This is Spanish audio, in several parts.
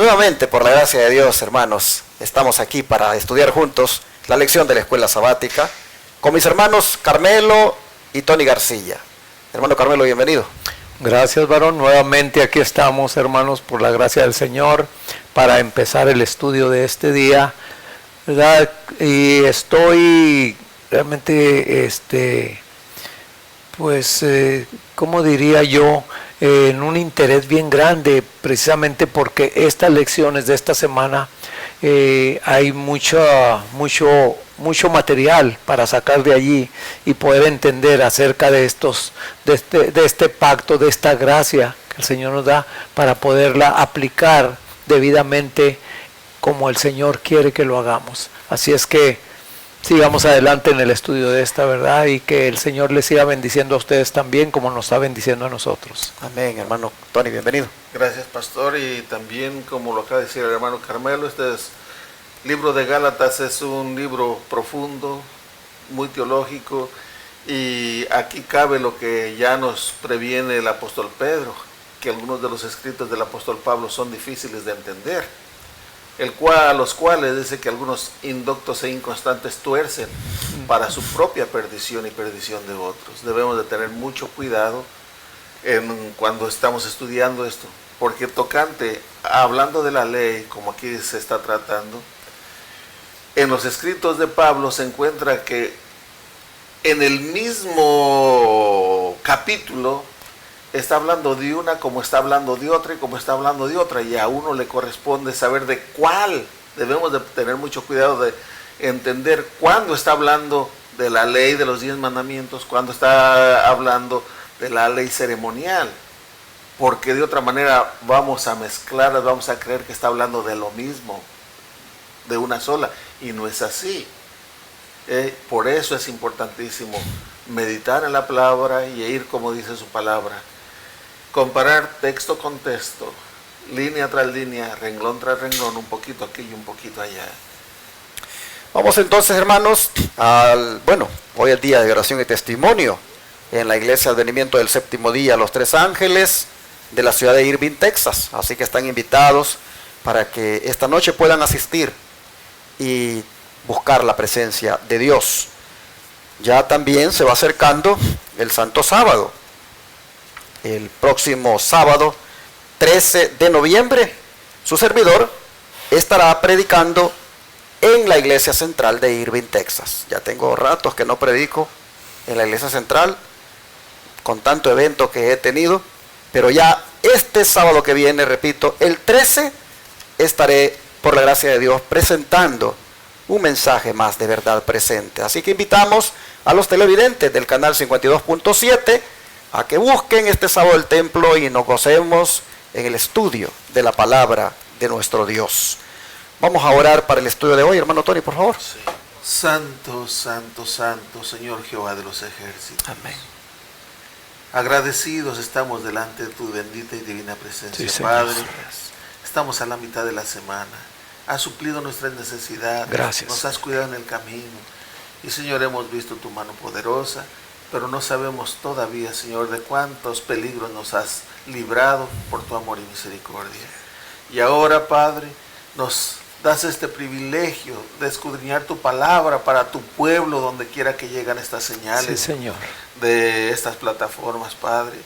Nuevamente, por la gracia de Dios, hermanos, estamos aquí para estudiar juntos la lección de la escuela sabática con mis hermanos Carmelo y Tony García. Hermano Carmelo, bienvenido. Gracias, varón. Nuevamente aquí estamos, hermanos, por la gracia del Señor, para empezar el estudio de este día, ¿verdad? Y estoy realmente, ¿cómo diría yo? En un interés bien grande, precisamente porque estas lecciones de esta semana hay mucho material para sacar de allí y poder entender acerca de este pacto, de esta gracia que el Señor nos da para poderla aplicar debidamente como el Señor quiere que lo hagamos. Así es que sigamos adelante en el estudio de esta verdad y que el Señor les siga bendiciendo a ustedes también como nos está bendiciendo a nosotros. Amén, hermano Tony, bienvenido. Gracias, pastor, y también como lo acaba de decir el hermano Carmelo, libro de Gálatas es un libro profundo, muy teológico, y aquí cabe lo que ya nos previene el apóstol Pedro, que algunos de los escritos del apóstol Pablo son difíciles de entender, los cuales dice que algunos indoctos e inconstantes tuercen para su propia perdición y perdición de otros. Debemos de tener mucho cuidado cuando estamos estudiando esto, porque hablando de la ley, como aquí se está tratando, en los escritos de Pablo se encuentra que en el mismo capítulo está hablando de una como está hablando de otra y como está hablando de otra, y a uno le corresponde saber de cuál. Debemos de tener mucho cuidado de entender cuándo está hablando de la ley de los 10 mandamientos, cuándo está hablando de la ley ceremonial, porque de otra manera vamos a mezclarlas, vamos a creer que está hablando de lo mismo, de una sola, y no es así. Por eso es importantísimo meditar en la palabra y ir como dice su palabra. Comparar texto con texto, línea tras línea, renglón tras renglón, un poquito aquí y un poquito allá. Vamos entonces, hermanos, hoy es día de oración y testimonio en la Iglesia Advenimiento del Séptimo Día, los Tres Ángeles de la ciudad de Irving, Texas. Así que están invitados para que esta noche puedan asistir y buscar la presencia de Dios. Ya también se va acercando el Santo Sábado. El próximo sábado 13 de noviembre, su servidor estará predicando en la iglesia central de Irving, Texas. Ya tengo ratos que no predico en la iglesia central, con tanto evento que he tenido, pero ya este sábado que viene, repito, el 13, estaré, por la gracia de Dios, presentando un mensaje más de verdad presente. Así que invitamos a los televidentes del canal 52.7 a que busquen este sábado el templo y nos gocemos en el estudio de la palabra de nuestro Dios. Vamos a orar para el estudio de hoy, hermano Tony, por favor. Sí. Santo, santo, santo, Señor Jehová de los ejércitos. Amén. Agradecidos estamos delante de tu bendita y divina presencia, Sí, Padre. Señor. Estamos a la mitad de la semana. Has suplido nuestras necesidades. Gracias. Nos has cuidado en el camino. Y, Señor, hemos visto tu mano poderosa, pero no sabemos todavía, Señor, de cuántos peligros nos has librado por tu amor y misericordia. Y ahora, Padre, nos das este privilegio de escudriñar tu palabra para tu pueblo, donde quiera que llegan estas señales, Sí, Señor, de estas plataformas, Padre.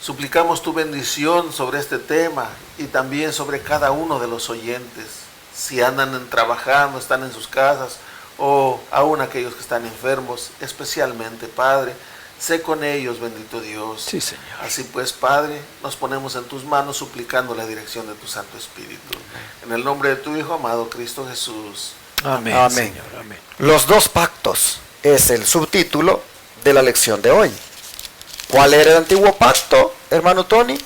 Suplicamos tu bendición sobre este tema y también sobre cada uno de los oyentes, si andan trabajando, están en sus casas, o aún aquellos que están enfermos, especialmente, Padre, sé con ellos, bendito Dios. Sí, Señor. Así pues, Padre, nos ponemos en tus manos suplicando la dirección de tu Santo Espíritu. En el nombre de tu Hijo amado, Cristo Jesús. Amén, Amén. Señor, amén. Los dos pactos es el subtítulo de la lección de hoy. ¿Cuál era el antiguo pacto, hermano Tony?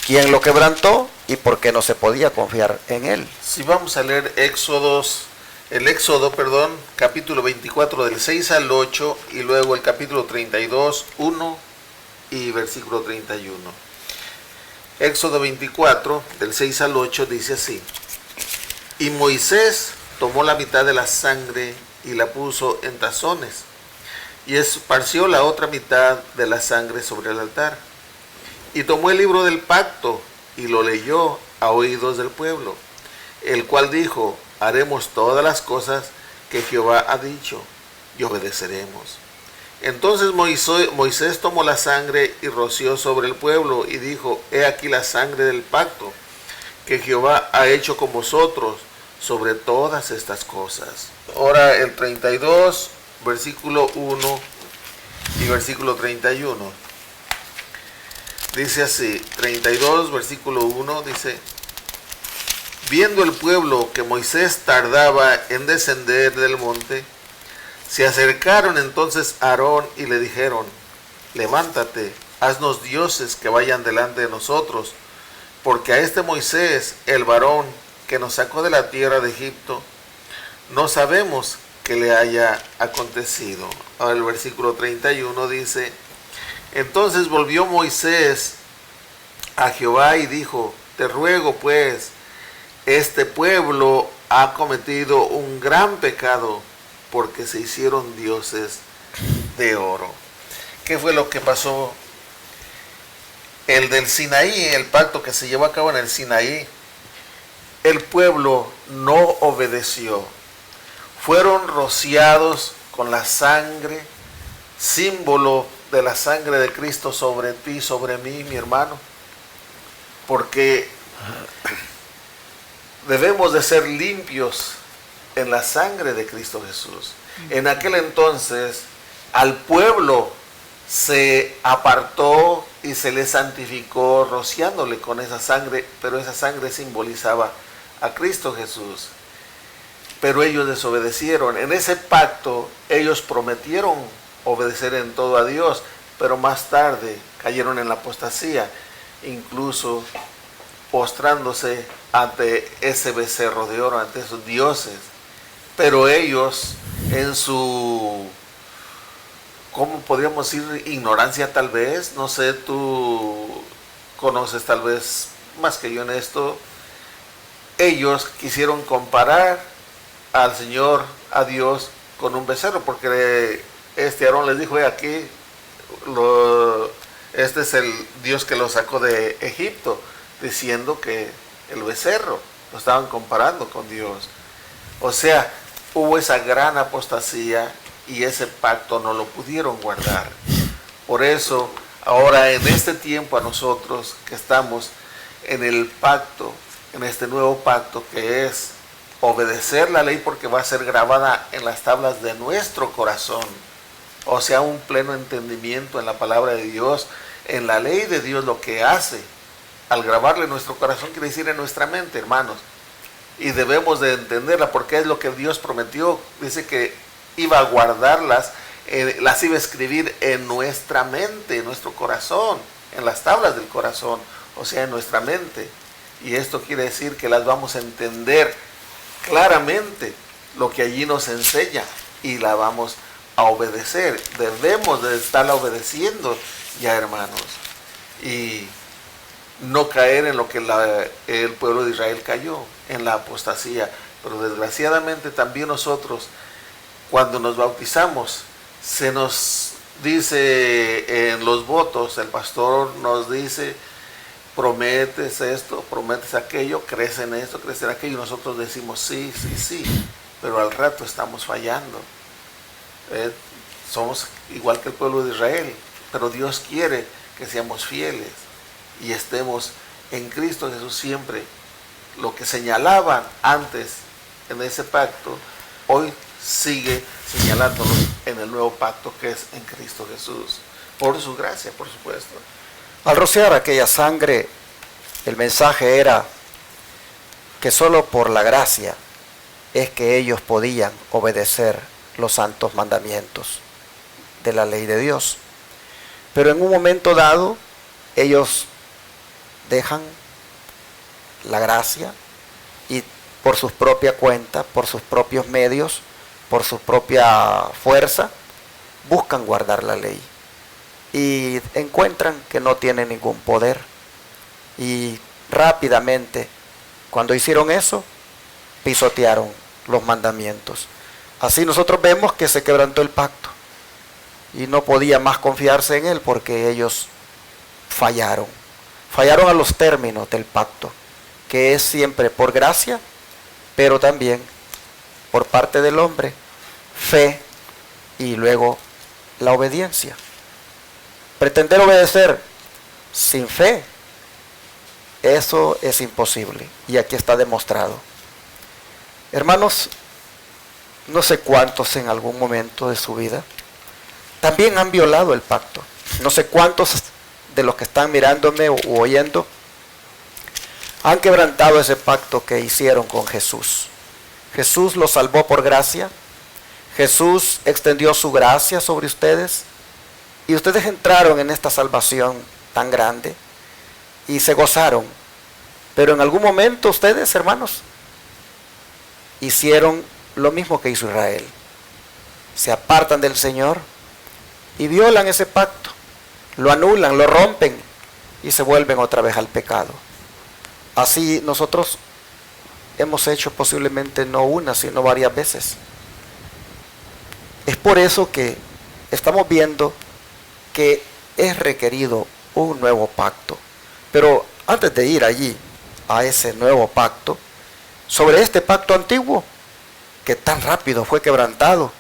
¿Quién lo quebrantó? ¿Y por qué no se podía confiar en él? Si vamos a leer Éxodo, capítulo 24 del 6 al 8 y luego el capítulo 32, 1 y versículo 31. Éxodo 24 del 6 al 8 dice así: Y Moisés tomó la mitad de la sangre y la puso en tazones y esparció la otra mitad de la sangre sobre el altar. Y tomó el libro del pacto y lo leyó a oídos del pueblo. el cual dijo: haremos todas las cosas que Jehová ha dicho y obedeceremos. Entonces Moisés tomó la sangre y roció sobre el pueblo y dijo: he aquí la sangre del pacto que Jehová ha hecho con vosotros sobre todas estas cosas. Ahora el 32, versículo 1 y versículo 31. Dice así, 32, versículo 1, dice: viendo el pueblo que Moisés tardaba en descender del monte, se acercaron entonces a Aarón y le dijeron: levántate, haznos dioses que vayan delante de nosotros, porque a este Moisés, el varón que nos sacó de la tierra de Egipto, no sabemos qué le haya acontecido. Ahora el versículo 31 dice: entonces volvió Moisés a Jehová y dijo: te ruego pues, este pueblo ha cometido un gran pecado, porque se hicieron dioses de oro. ¿Qué fue lo que pasó? El del Sinaí, el pacto que se llevó a cabo en el Sinaí, el pueblo no obedeció. Fueron rociados con la sangre, símbolo de la sangre de Cristo sobre ti, sobre mí, mi hermano. Porque debemos de ser limpios en la sangre de Cristo Jesús. En aquel entonces al pueblo se apartó y se le santificó rociándole con esa sangre, pero esa sangre simbolizaba a Cristo Jesús. Pero ellos desobedecieron. En ese pacto ellos prometieron obedecer en todo a Dios, pero más tarde cayeron en la apostasía, incluso postrándose ante ese becerro de oro, ante esos dioses. Pero ellos, en su, ¿cómo podríamos decir? Ignorancia tal vez, no sé, tú conoces tal vez más que yo en esto, ellos quisieron comparar al Señor, a Dios, con un becerro, porque este Aarón les dijo: aquí, este es el Dios que lo sacó de Egipto, diciendo que el becerro lo estaban comparando con Dios. O sea, hubo esa gran apostasía y ese pacto no lo pudieron guardar. Por eso, ahora en este tiempo, a nosotros que estamos en el pacto, en este nuevo pacto, que es obedecer la ley, porque va a ser grabada en las tablas de nuestro corazón. O sea, un pleno entendimiento en la palabra de Dios, en la ley de Dios. Lo que hace al grabarle en nuestro corazón quiere decir en nuestra mente, hermanos. Y debemos de entenderla, porque es lo que Dios prometió. Dice que iba a guardarlas, las iba a escribir en nuestra mente, en nuestro corazón, en las tablas del corazón, o sea, en nuestra mente. Y esto quiere decir que las vamos a entender claramente, lo que allí nos enseña, y la vamos a obedecer. Debemos de estarla obedeciendo ya, hermanos, y no caer en lo que el pueblo de Israel cayó, en la apostasía. Pero desgraciadamente también nosotros, cuando nos bautizamos, se nos dice en los votos, el pastor nos dice: prometes esto, prometes aquello, crees en esto, crees en aquello, y nosotros decimos sí, sí, sí, pero al rato estamos fallando. Somos igual que el pueblo de Israel, pero Dios quiere que seamos fieles y estemos en Cristo Jesús siempre. Lo que señalaban antes en ese pacto, hoy sigue señalándolo en el nuevo pacto, que es en Cristo Jesús, por su gracia, por supuesto. Al rociar aquella sangre, el mensaje era que solo por la gracia es que ellos podían obedecer los santos mandamientos de la ley de Dios. Pero en un momento dado, ellos dejan la gracia y por su propia cuenta, por sus propios medios, por su propia fuerza, buscan guardar la ley. Y encuentran que no tienen ningún poder. Y rápidamente, cuando hicieron eso, pisotearon los mandamientos. Así nosotros vemos que se quebrantó el pacto. Y no podía más confiarse en él, porque ellos fallaron. Fallaron a los términos del pacto, que es siempre por gracia pero también por parte del hombre, fe y luego la obediencia. Pretender obedecer sin fe, eso es imposible, y aquí está demostrado. Hermanos, no sé cuántos en algún momento de su vida también han violado el pacto. No sé cuántos de los que están mirándome o oyendo han quebrantado ese pacto que hicieron con Jesús. Jesús los salvó por gracia. Jesús extendió su gracia sobre ustedes y ustedes entraron en esta salvación tan grande y se gozaron. Pero en algún momento ustedes, hermanos, hicieron lo mismo que hizo Israel. Se apartan del Señor y violan ese pacto, lo anulan, lo rompen y se vuelven otra vez al pecado. Así nosotros hemos hecho posiblemente no una, sino varias veces. Es por eso que estamos viendo que es requerido un nuevo pacto. Pero antes de ir allí, a ese nuevo pacto, sobre este pacto antiguo, que tan rápido fue quebrantado,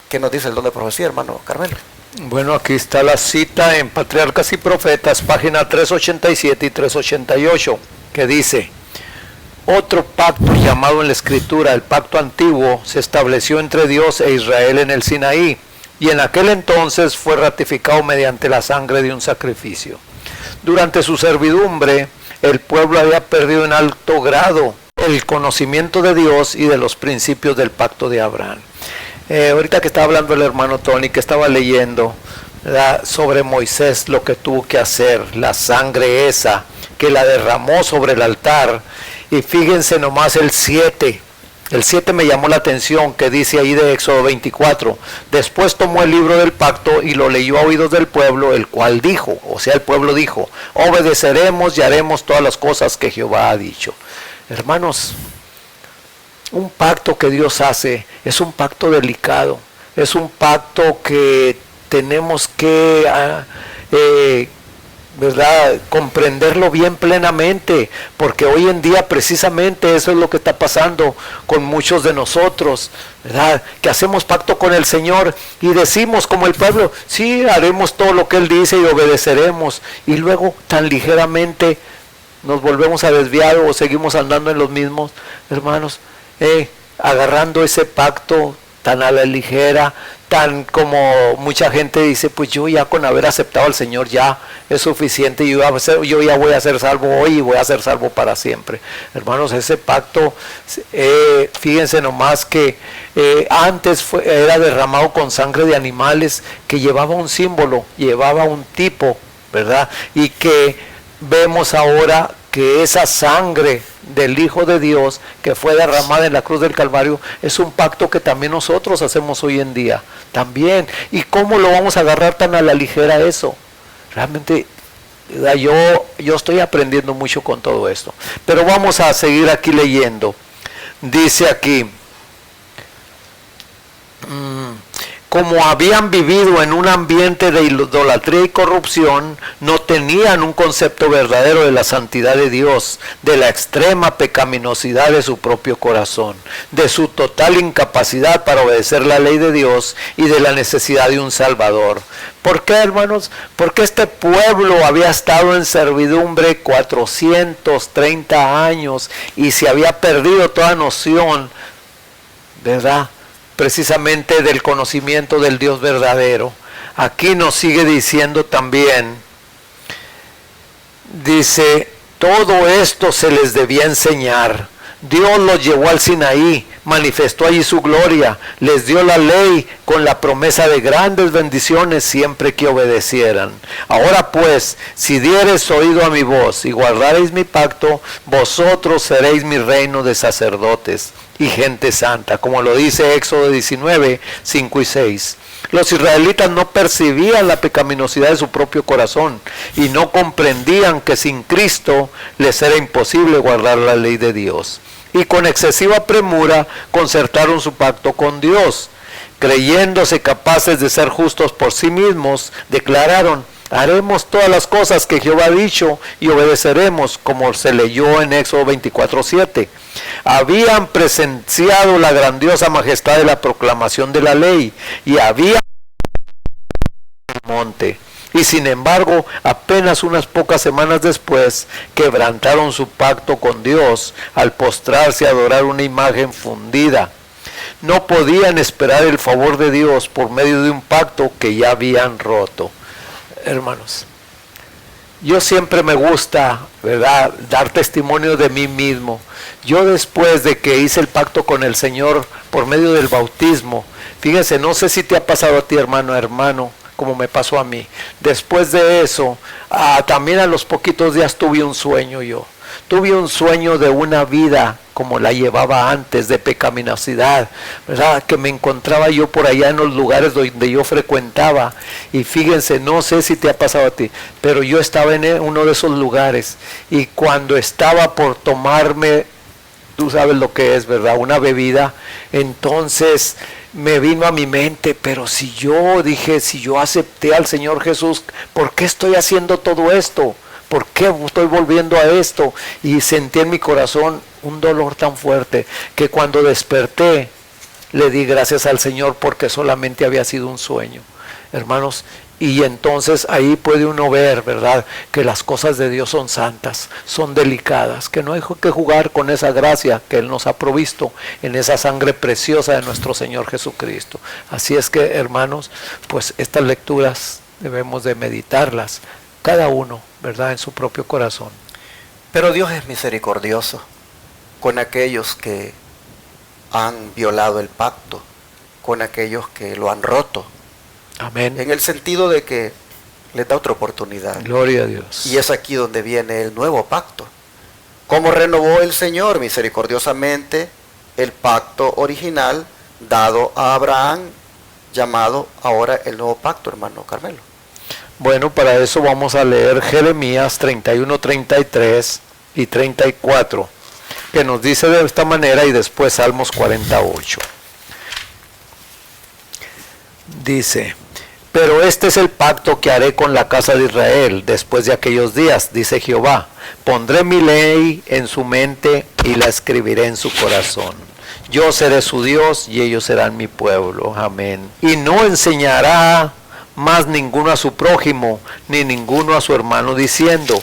¿qué nos dice el don de profecía, hermano Carmelo? Bueno, aquí está la cita en Patriarcas y Profetas, página 387 y 388, que dice: otro pacto llamado en la Escritura el pacto antiguo se estableció entre Dios e Israel en el Sinaí, y en aquel entonces fue ratificado mediante la sangre de un sacrificio. Durante su servidumbre, el pueblo había perdido en alto grado el conocimiento de Dios y de los principios del pacto de Abraham. Ahorita que estaba hablando el hermano Tony, que estaba leyendo, ¿verdad?, sobre Moisés, lo que tuvo que hacer, la sangre esa, que la derramó sobre el altar. Y fíjense nomás el 7 me llamó la atención, que dice ahí de Éxodo 24, después tomó el libro del pacto y lo leyó a oídos del pueblo, el cual dijo, o sea el pueblo dijo, obedeceremos y haremos todas las cosas que Jehová ha dicho. Hermanos, un pacto que Dios hace es un pacto delicado, es un pacto que tenemos que ¿verdad?, comprenderlo bien plenamente, porque hoy en día precisamente eso es lo que está pasando con muchos de nosotros, ¿verdad?, que hacemos pacto con el Señor y decimos como el pueblo, sí, haremos todo lo que Él dice y obedeceremos, y luego tan ligeramente nos volvemos a desviar o seguimos andando en los mismos, hermanos, agarrando ese pacto tan a la ligera, tan como mucha gente dice, pues yo ya con haber aceptado al Señor ya es suficiente, yo ya voy a ser salvo hoy y voy a ser salvo para siempre. Hermanos, ese pacto, fíjense nomás que antes era derramado con sangre de animales, que llevaba un símbolo, llevaba un tipo, ¿verdad? Y que vemos ahora que esa sangre del Hijo de Dios que fue derramada en la cruz del Calvario es un pacto que también nosotros hacemos hoy en día también. ¿Y cómo lo vamos a agarrar tan a la ligera eso? Realmente yo estoy aprendiendo mucho con todo esto, pero vamos a seguir aquí leyendo. Dice aquí, como habían vivido en un ambiente de idolatría y corrupción, no tenían un concepto verdadero de la santidad de Dios, de la extrema pecaminosidad de su propio corazón, de su total incapacidad para obedecer la ley de Dios y de la necesidad de un Salvador. ¿Por qué, hermanos? Porque este pueblo había estado en servidumbre 430 años y se había perdido toda noción, ¿verdad?, precisamente del conocimiento del Dios verdadero. Aquí nos sigue diciendo también, dice, todo esto se les debía enseñar. Dios los llevó al Sinaí, manifestó allí su gloria, les dio la ley con la promesa de grandes bendiciones siempre que obedecieran. Ahora pues, si diereis oído a mi voz y guardareis mi pacto, vosotros seréis mi reino de sacerdotes y gente santa, como lo dice Éxodo 19, 5 y 6. Los israelitas no percibían la pecaminosidad de su propio corazón y no comprendían que sin Cristo les era imposible guardar la ley de Dios. Y con excesiva premura concertaron su pacto con Dios. Creyéndose capaces de ser justos por sí mismos, declararon, Haremos todas las cosas que Jehová ha dicho y obedeceremos, como se leyó en Éxodo 24:7. Habían presenciado la grandiosa majestad de la proclamación de la ley y habían el monte. Y sin embargo, apenas unas pocas semanas después, quebrantaron su pacto con Dios al postrarse a adorar una imagen fundida. No podían esperar el favor de Dios por medio de un pacto que ya habían roto. Hermanos, yo siempre me gusta, ¿verdad?, dar testimonio de mí mismo. Yo después de que hice el pacto con el Señor por medio del bautismo, fíjense, no sé si te ha pasado a ti, hermano, como me pasó a mí. Después de eso, también a los poquitos días tuve un sueño yo. Tuve un sueño de una vida como la llevaba antes, de pecaminosidad, ¿verdad? Que me encontraba yo por allá en los lugares donde yo frecuentaba. Y fíjense, no sé si te ha pasado a ti, pero yo estaba en uno de esos lugares. Y cuando estaba por tomarme, tú sabes lo que es, ¿verdad?, una bebida, entonces me vino a mi mente, pero si yo acepté al Señor Jesús, ¿por qué estoy haciendo todo esto? ¿Por qué estoy volviendo a esto? Y sentí en mi corazón un dolor tan fuerte que cuando desperté le di gracias al Señor porque solamente había sido un sueño, hermanos. Y entonces ahí puede uno ver, ¿verdad?, que las cosas de Dios son santas, son delicadas, que no hay que jugar con esa gracia que Él nos ha provisto en esa sangre preciosa de nuestro Señor Jesucristo. Así es que, hermanos, pues estas lecturas debemos de meditarlas, cada uno, ¿verdad?, en su propio corazón. Pero Dios es misericordioso con aquellos que han violado el pacto, con aquellos que lo han roto. Amén. En el sentido de que les da otra oportunidad. Gloria a Dios. Y es aquí donde viene el nuevo pacto. Como renovó el Señor misericordiosamente el pacto original dado a Abraham, llamado ahora el nuevo pacto, hermano Carmelo. Bueno, para eso vamos a leer Jeremías 31, 33 y 34, que nos dice de esta manera, y después Salmos 48. Dice: pero este es el pacto que haré con la casa de Israel después de aquellos días, dice Jehová. Pondré mi ley en su mente y la escribiré en su corazón. Yo seré su Dios y ellos serán mi pueblo. Amén. Y no enseñará más ninguno a su prójimo, ni ninguno a su hermano, diciendo: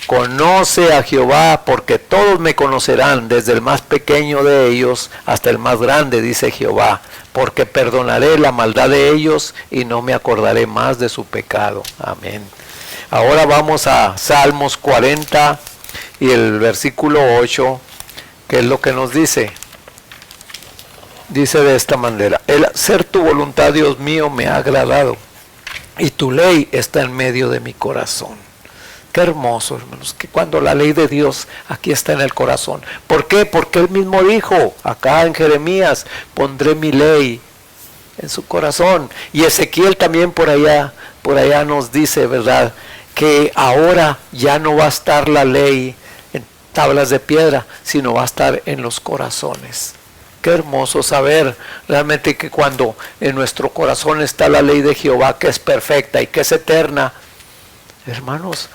conoce a Jehová, porque todos me conocerán, desde el más pequeño de ellos hasta el más grande, dice Jehová, porque perdonaré la maldad de ellos y no me acordaré más de su pecado. Amén. Ahora vamos a Salmos 40 y el versículo 8, que es lo que nos dice. Dice de esta manera: el hacer tu voluntad, Dios mío, me ha agradado, y tu ley está en medio de mi corazón. Qué hermoso, hermanos, que cuando la ley de Dios aquí está en el corazón. ¿Por qué? Porque Él mismo dijo acá en Jeremías: pondré mi ley en su corazón. Y Ezequiel también por allá nos dice, ¿verdad?, que ahora ya no va a estar la ley en tablas de piedra, sino va a estar en los corazones. Qué hermoso saber realmente que cuando en nuestro corazón está la ley de Jehová, que es perfecta y que es eterna, hermanos,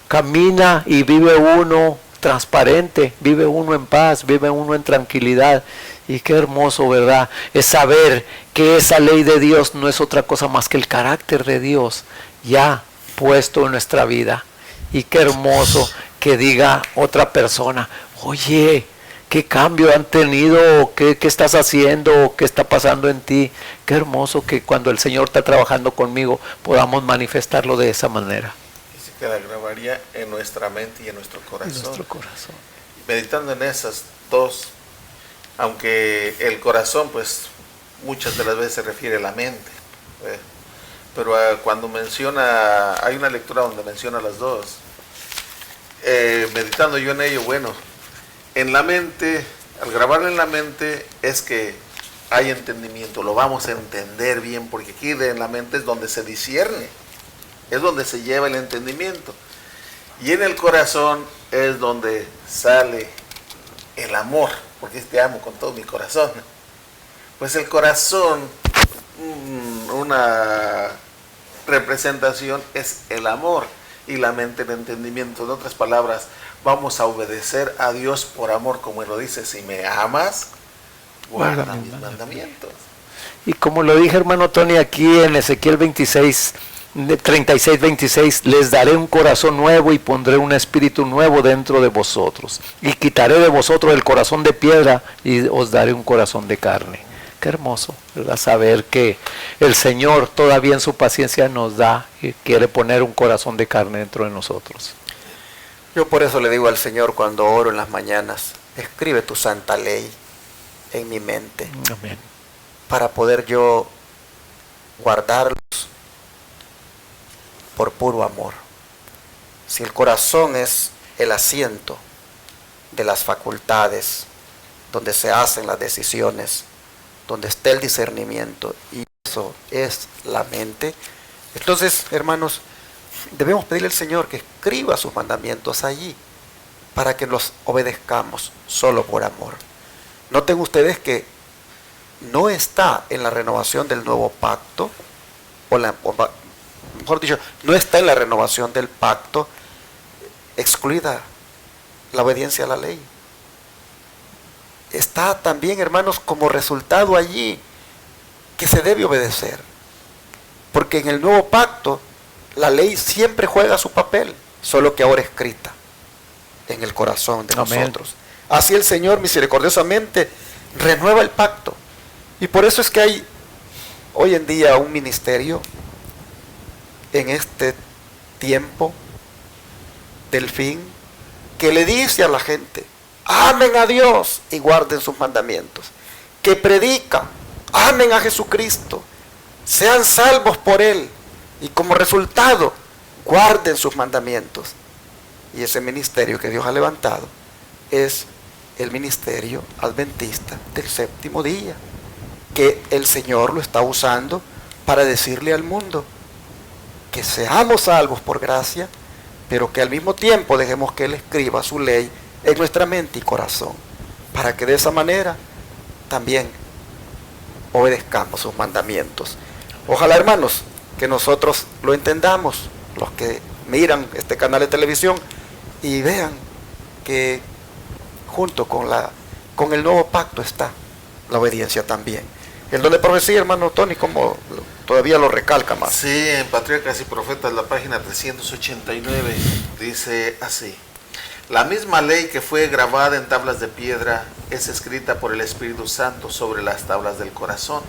camina y vive uno transparente, vive uno en paz, vive uno en tranquilidad. Y qué hermoso, ¿verdad?, es saber que esa ley de Dios no es otra cosa más que el carácter de Dios ya puesto en nuestra vida. Y qué hermoso que diga otra persona: oye, ¿qué cambio han tenido? ¿Qué estás haciendo? ¿Qué está pasando en ti? Qué hermoso que cuando el Señor está trabajando conmigo podamos manifestarlo de esa manera. Y se queda grabaría en nuestra mente y en nuestro corazón. En nuestro corazón. Meditando en esas dos, aunque el corazón pues muchas de las veces se refiere a la mente, pero cuando menciona, hay una lectura donde menciona las dos, meditando yo en ello, bueno, en la mente, al grabarlo en la mente es que hay entendimiento, lo vamos a entender bien, porque aquí en la mente es donde se discierne, es donde se lleva el entendimiento, y en el corazón es donde sale el amor, porque te amo con todo mi corazón. Pues el corazón, una representación es el amor y la mente el entendimiento. En otras palabras, vamos a obedecer a Dios por amor, como Él lo dice: si me amas, guarda mis mandamientos. Y como lo dije, hermano Tony, aquí en Ezequiel 36:26, les daré un corazón nuevo y pondré un espíritu nuevo dentro de vosotros. Y quitaré de vosotros el corazón de piedra y os daré un corazón de carne. Qué hermoso, ¿verdad? Saber que el Señor todavía en su paciencia nos da y quiere poner un corazón de carne dentro de nosotros. Yo por eso le digo al Señor cuando oro en las mañanas: escribe tu santa ley en mi mente. Amén. Para poder yo guardarlos por puro amor. Si el corazón es el asiento de las facultades, donde se hacen las decisiones, donde está el discernimiento, y eso es la mente, entonces, hermanos, debemos pedirle al Señor que escriba sus mandamientos allí, para que los obedezcamos solo por amor. Noten ustedes que no está en la renovación del nuevo pacto, mejor dicho, no está en la renovación del pacto excluida la obediencia a la ley. Está también, hermanos, como resultado allí que se debe obedecer, porque en el nuevo pacto la ley siempre juega su papel, solo que ahora escrita en el corazón de nosotros. Así el Señor misericordiosamente renueva el pacto, y por eso es que hay hoy en día un ministerio en este tiempo del fin que le dice a la gente: amen a Dios y guarden sus mandamientos. Que predica: amen a Jesucristo, sean salvos por Él, y como resultado guarden sus mandamientos. Y ese ministerio que Dios ha levantado es el ministerio adventista del séptimo día, que el Señor lo está usando para decirle al mundo que seamos salvos por gracia, pero que al mismo tiempo dejemos que Él escriba su ley en nuestra mente y corazón, para que de esa manera también obedezcamos sus mandamientos. Ojalá, hermanos, que nosotros lo entendamos, los que miran este canal de televisión, y vean que junto con el nuevo pacto está la obediencia también. El don de profecía, hermano Tony, como todavía lo recalca más. Sí, en Patriarcas y Profetas, la página 389, dice así: la misma ley que fue grabada en tablas de piedra es escrita por el Espíritu Santo sobre las tablas del corazón.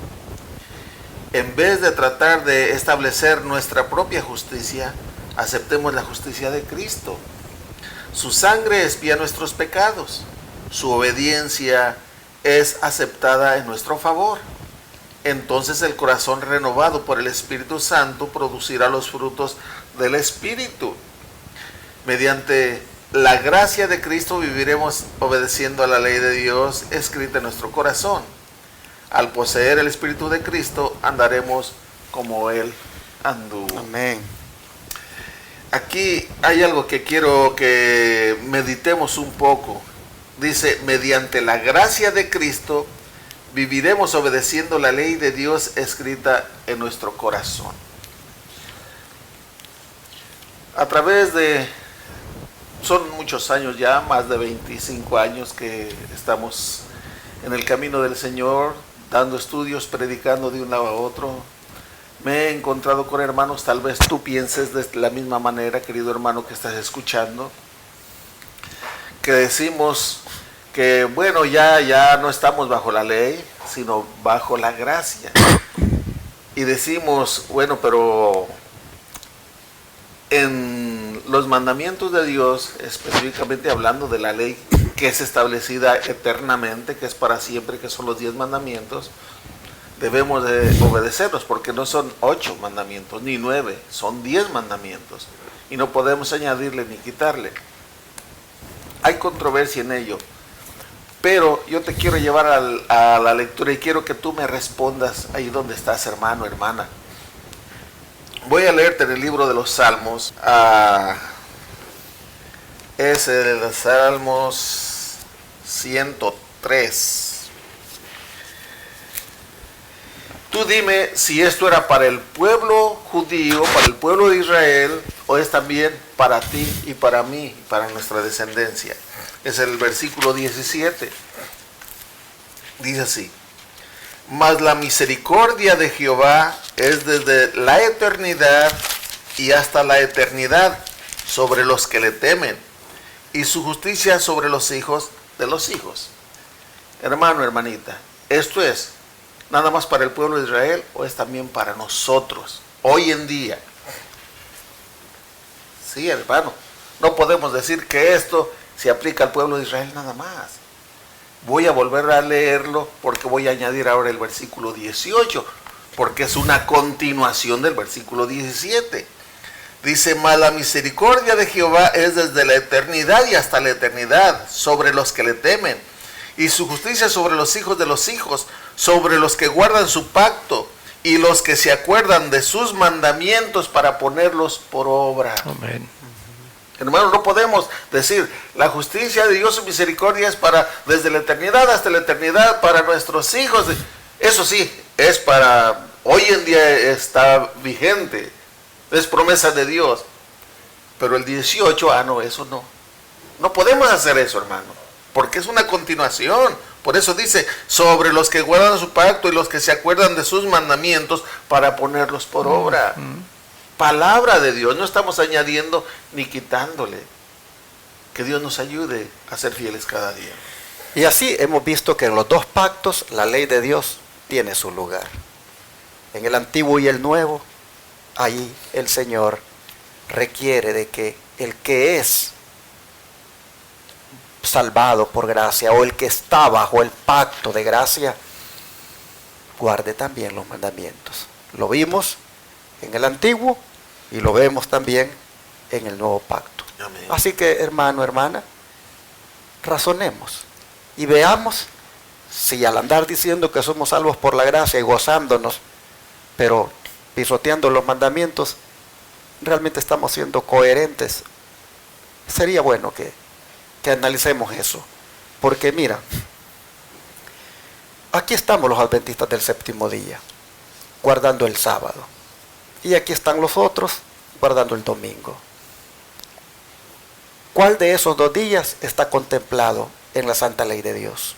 En vez de tratar de establecer nuestra propia justicia, aceptemos la justicia de Cristo. Su sangre expía nuestros pecados. Su obediencia es aceptada en nuestro favor. Entonces el corazón renovado por el Espíritu Santo producirá los frutos del Espíritu. Mediante la gracia de Cristo viviremos obedeciendo a la ley de Dios escrita en nuestro corazón. Al poseer el Espíritu de Cristo, andaremos como Él anduvo. Amén. Aquí hay algo que quiero que meditemos un poco. Dice: mediante la gracia de Cristo viviremos obedeciendo la ley de Dios escrita en nuestro corazón. A través de, son muchos años ya, más de 25 años que estamos en el camino del Señor, dando estudios, predicando de un lado a otro. Me he encontrado con hermanos, tal vez tú pienses de la misma manera, querido hermano que estás escuchando, que decimos que bueno, ya no estamos bajo la ley, sino bajo la gracia. Y decimos, bueno, pero en los mandamientos de Dios, específicamente hablando de la ley que es establecida eternamente, que es para siempre, que son los 10 mandamientos, debemos de obedecerlos, porque no son 8 mandamientos, ni 9, son 10 mandamientos, y no podemos añadirle ni quitarle. Hay controversia en ello, pero yo te quiero llevar a la lectura y quiero que tú me respondas ahí donde estás, hermano, hermana. Voy a leerte en el libro de los Salmos, es el Salmos 103. Tú dime si esto era para el pueblo judío, para el pueblo de Israel, o es también para ti y para mí, para nuestra descendencia. Es el versículo 17. Dice así: mas la misericordia de Jehová es desde la eternidad y hasta la eternidad sobre los que le temen, y su justicia sobre los hijos de los hijos. Hermano, hermanita, ¿esto es nada más para el pueblo de Israel o es también para nosotros hoy en día? Sí, hermano, no podemos decir que esto se aplica al pueblo de Israel nada más. Voy a volver a leerlo porque voy a añadir ahora el versículo 18, porque es una continuación del versículo 17. Dice: mas la misericordia de Jehová es desde la eternidad y hasta la eternidad sobre los que le temen, y su justicia sobre los hijos de los hijos, sobre los que guardan su pacto y los que se acuerdan de sus mandamientos para ponerlos por obra. Amén. Hermano, no podemos decir la justicia de Dios, su misericordia es para desde la eternidad hasta la eternidad para nuestros hijos. Eso sí, es para hoy en día, está vigente, es promesa de Dios. Pero el 18, no, eso no. No podemos hacer eso, hermano, porque es una continuación. Por eso dice: sobre los que guardan su pacto y los que se acuerdan de sus mandamientos para ponerlos por obra. Palabra de Dios, no estamos añadiendo ni quitándole. Que Dios nos ayude a ser fieles cada día. Y así hemos visto que en los dos pactos la ley de Dios tiene su lugar. En el antiguo y el nuevo, ahí el Señor requiere de que el que es salvado por gracia o el que está bajo el pacto de gracia guarde también los mandamientos. Lo vimos en el antiguo y lo vemos también en el nuevo pacto. Amén. Así que, hermano, hermana, razonemos y veamos si al andar diciendo que somos salvos por la gracia y gozándonos, pero pisoteando los mandamientos, realmente estamos siendo coherentes. Sería bueno que analicemos eso, porque mira, aquí estamos los adventistas del séptimo día, guardando el sábado, y aquí están los otros, guardando el domingo. ¿Cuál de esos 2 días está contemplado en la santa ley de Dios?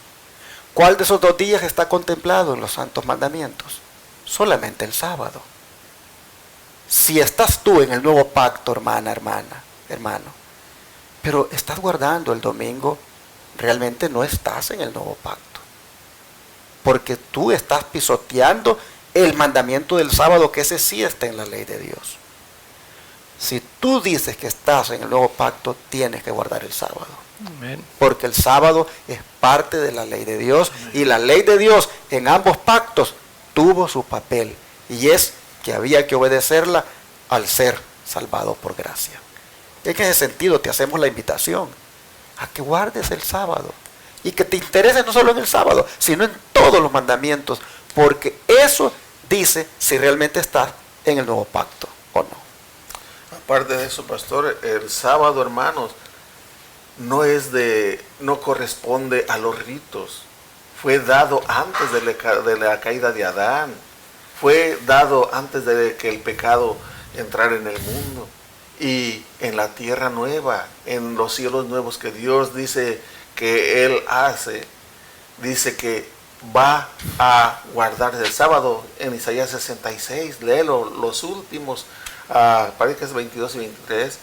¿Cuál de esos 2 días está contemplado en los santos mandamientos? Solamente el sábado. Si estás tú en el nuevo pacto, hermana, hermano, pero estás guardando el domingo, realmente no estás en el nuevo pacto, porque tú estás pisoteando el mandamiento del sábado, que ese sí está en la ley de Dios. Si tú dices que estás en el nuevo pacto, tienes que guardar el sábado. Amén. Porque el sábado es parte de la ley de Dios. Amén. Y la ley de Dios en ambos pactos tuvo su papel. Y es que había que obedecerla al ser salvado por gracia. En ese sentido te hacemos la invitación a que guardes el sábado. Y que te intereses no solo en el sábado, sino en todos los mandamientos. Porque eso dice si realmente estás en el nuevo pacto o no. Aparte de eso, pastor, el sábado, hermanos, no corresponde a los ritos. Fue dado antes de la caída de Adán. Fue dado antes de que el pecado entrara en el mundo. Y en la tierra nueva, en los cielos nuevos que Dios dice que Él hace, dice que va a guardar el sábado. En Isaías 66, léelo, los últimos, parece que es 22 y 23,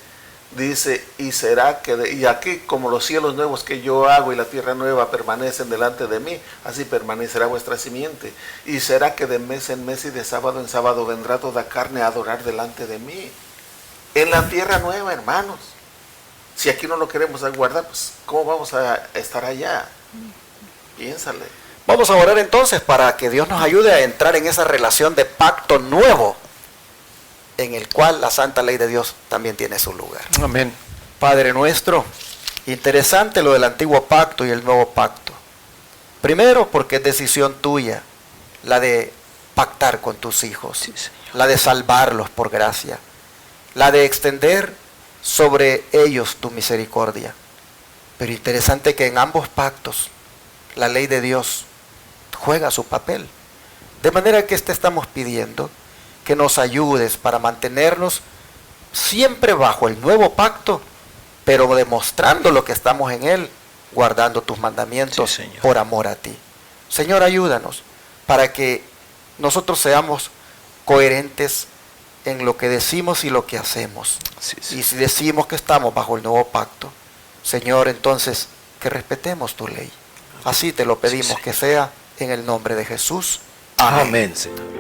dice: y será que, y aquí como los cielos nuevos que yo hago y la tierra nueva permanecen delante de mí, así permanecerá vuestra simiente. Y será que de mes en mes y de sábado en sábado vendrá toda carne a adorar delante de mí. En la tierra nueva, hermanos. Si aquí no lo queremos guardar, pues ¿cómo vamos a estar allá? Piénsale. Vamos a orar entonces para que Dios nos ayude a entrar en esa relación de pacto nuevo, en el cual la santa ley de Dios también tiene su lugar. Amén. Padre nuestro, interesante lo del antiguo pacto y el nuevo pacto. Primero, porque es decisión tuya la de pactar con tus hijos, Sí, Señor. la de salvarlos por gracia, la de extender sobre ellos tu misericordia. Pero interesante que en ambos pactos la ley de Dios juega su papel. De manera que te estamos pidiendo que nos ayudes para mantenernos siempre bajo el nuevo pacto, pero demostrando lo que estamos en él, guardando tus mandamientos, Sí, Señor. por amor a ti. Señor, ayúdanos para que nosotros seamos coherentes en lo que decimos y lo que hacemos. Sí, sí. Y si decimos que estamos bajo el nuevo pacto, Señor, entonces que respetemos tu ley. Así te lo pedimos, Sí, que sea en el nombre de Jesús. Amén. Amén, Señor.